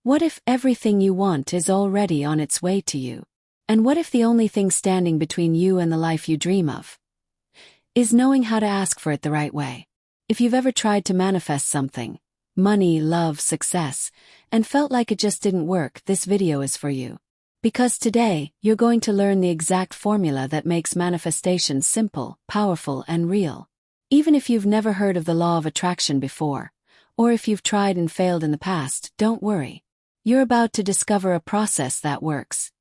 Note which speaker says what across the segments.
Speaker 1: What if everything you want is already on its way to you? And what if the only thing standing between you and the life you dream of is knowing how to ask for it the right way? If you've ever tried to manifest something, money, love, success, and felt like it just didn't work, this video is for you. Because today, you're going to learn the exact formula that makes manifestation simple, powerful, and real. Even if you've never heard of the law of attraction before, or if you've tried and failed in the past, don't worry. You're about to discover a process that works.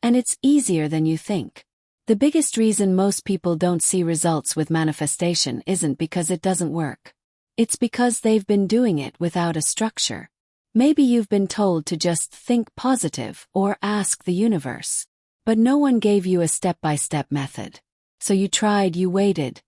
Speaker 1: And it's easier than you think. The biggest reason most people don't see results with manifestation isn't because it doesn't work. It's because they've been doing it without a structure. Maybe you've been told to just think positive or ask the universe. But no one gave you a step-by-step method. So you tried, you waited,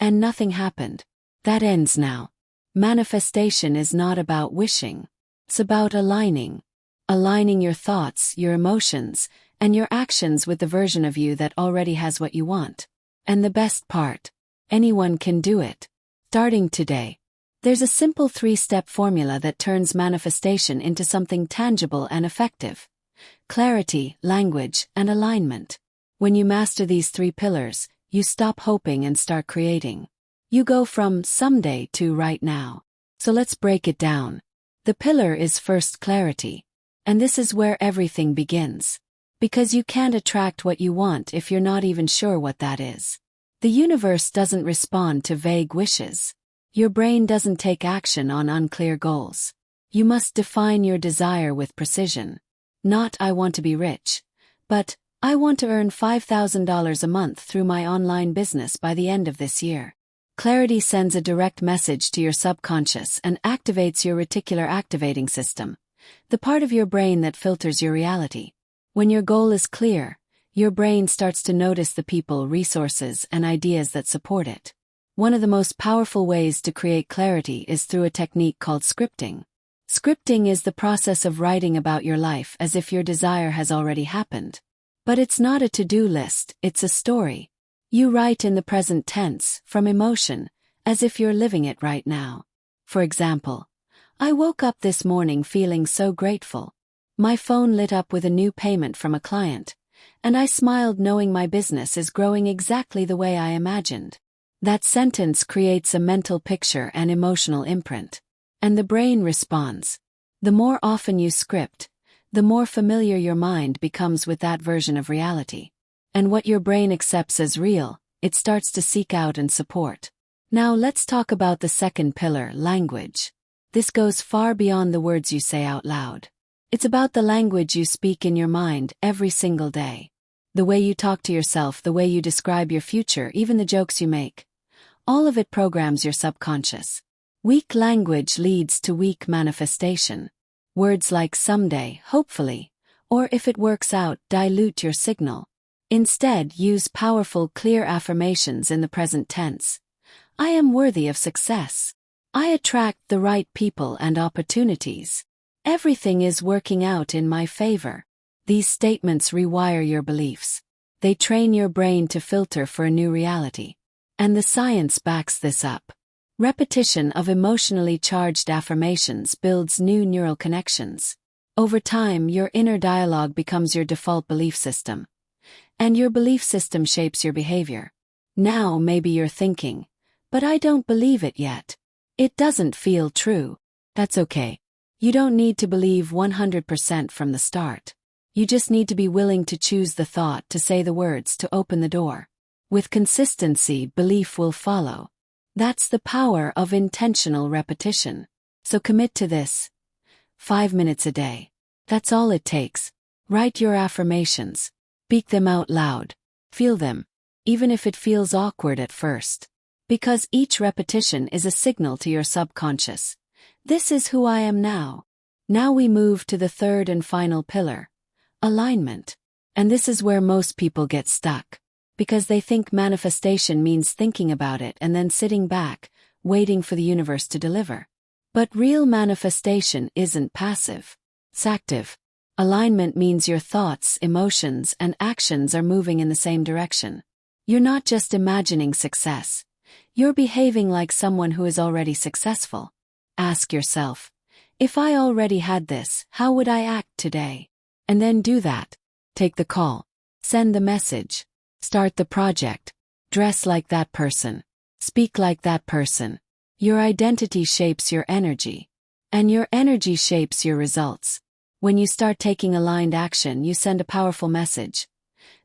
Speaker 1: and nothing happened. That ends now. Manifestation is not about wishing. It's about aligning. Aligning your thoughts, your emotions, and your actions with the version of you that already has what you want. And the best part, anyone can do it. Starting today. There's a simple 3-step formula that turns manifestation into something tangible and effective. Clarity, language, and alignment. When you master these 3 pillars, you stop hoping and start creating. You go from someday to right now. So let's break it down. The pillar is first clarity. And this is where everything begins. Because you can't attract what you want if you're not even sure what that is. The universe doesn't respond to vague wishes. Your brain doesn't take action on unclear goals. You must define your desire with precision. Not "I want to be rich," but "I want to earn $5,000 a month through my online business by the end of this year." Clarity sends a direct message to your subconscious and activates your reticular activating system, the part of your brain that filters your reality. When your goal is clear, your brain starts to notice the people, resources, and ideas that support it. One of the most powerful ways to create clarity is through a technique called scripting. Scripting is the process of writing about your life as if your desire has already happened. But it's not a to-do list, it's a story. You write in the present tense, from emotion, as if you're living it right now. For example, I woke up this morning feeling so grateful. My phone lit up with a new payment from a client, and I smiled knowing my business is growing exactly the way I imagined. That sentence creates a mental picture and emotional imprint. And the brain responds. The more often you script, the more familiar your mind becomes with that version of reality. And what your brain accepts as real, it starts to seek out and support. Now let's talk about the second pillar, language. This goes far beyond the words you say out loud. It's about the language you speak in your mind every single day. The way you talk to yourself, the way you describe your future, even the jokes you make. All of it programs your subconscious. Weak language leads to weak manifestation. Words like someday, hopefully, or if it works out, dilute your signal. Instead, use powerful, clear affirmations in the present tense. I am worthy of success. I attract the right people and opportunities. Everything is working out in my favor. These statements rewire your beliefs. They train your brain to filter for a new reality. And the science backs this up. Repetition of emotionally charged affirmations builds new neural connections. Over time, your inner dialogue becomes your default belief system. And your belief system shapes your behavior. Now maybe you're thinking, but I don't believe it yet. It doesn't feel true. That's okay. You don't need to believe 100% from the start. You just need to be willing to choose the thought, to say the words, to open the door. With consistency, belief will follow. That's the power of intentional repetition. So commit to this. 5 minutes a day. That's all it takes. Write your affirmations. Speak them out loud. Feel them, even if it feels awkward at first. Because each repetition is a signal to your subconscious. This is who I am now. Now we move to the third and final pillar, alignment. And this is where most people get stuck. Because they think manifestation means thinking about it and then sitting back, waiting for the universe to deliver. But real manifestation isn't passive. It's active. Alignment means your thoughts, emotions, and actions are moving in the same direction. You're not just imagining success. You're behaving like someone who is already successful. Ask yourself, If I already had this, how would I act today? And then do that. Take the call. Send the message. Start the project. Dress like that person. Speak like that person. Your identity shapes your energy. And your energy shapes your results. When you start taking aligned action, you send a powerful message.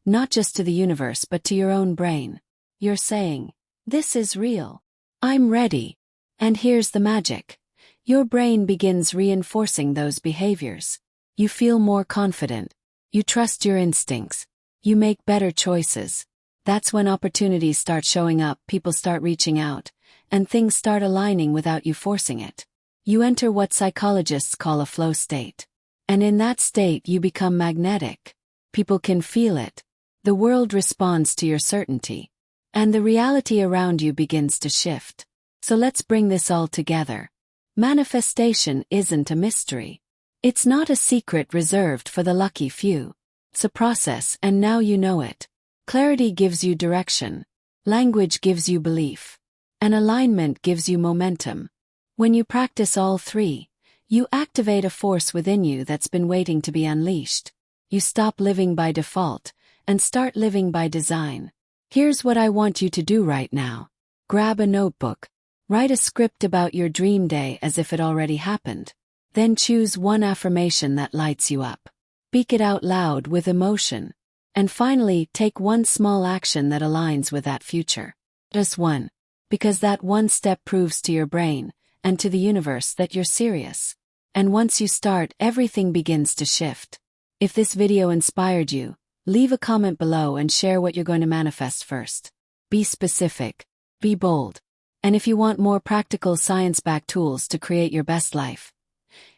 Speaker 1: Not just to the universe but to your own brain. You're saying, "This is real. I'm ready." And here's the magic. Your brain begins reinforcing those behaviors. You feel more confident. You trust your instincts. You make better choices. That's when opportunities start showing up, people start reaching out, and things start aligning without you forcing it. You enter what psychologists call a flow state. And in that state you become magnetic. People can feel it. The world responds to your certainty. And the reality around you begins to shift. So let's bring this all together. Manifestation isn't a mystery. It's not a secret reserved for the lucky few. It's a process, and now you know it. Clarity gives you direction. Language gives you belief. And alignment gives you momentum. When you practice all three, you activate a force within you that's been waiting to be unleashed. You stop living by default and start living by design. Here's what I want you to do right now. Grab a notebook. Write a script about your dream day as if it already happened. Then choose one affirmation that lights you up. Speak it out loud with emotion. And finally, take one small action that aligns with that future. Just one. Because that one step proves to your brain and to the universe that you're serious. And once you start, everything begins to shift. If this video inspired you, leave a comment below and share what you're going to manifest first. Be specific. Be bold. And if you want more practical science-backed tools to create your best life,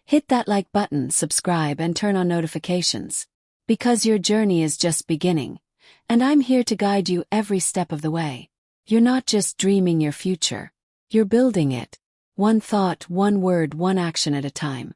Speaker 1: hit that like button, subscribe, and turn on notifications. Because your journey is just beginning, and I'm here to guide you every step of the way. You're not just dreaming your future. You're building it. One thought, one word, one action at a time.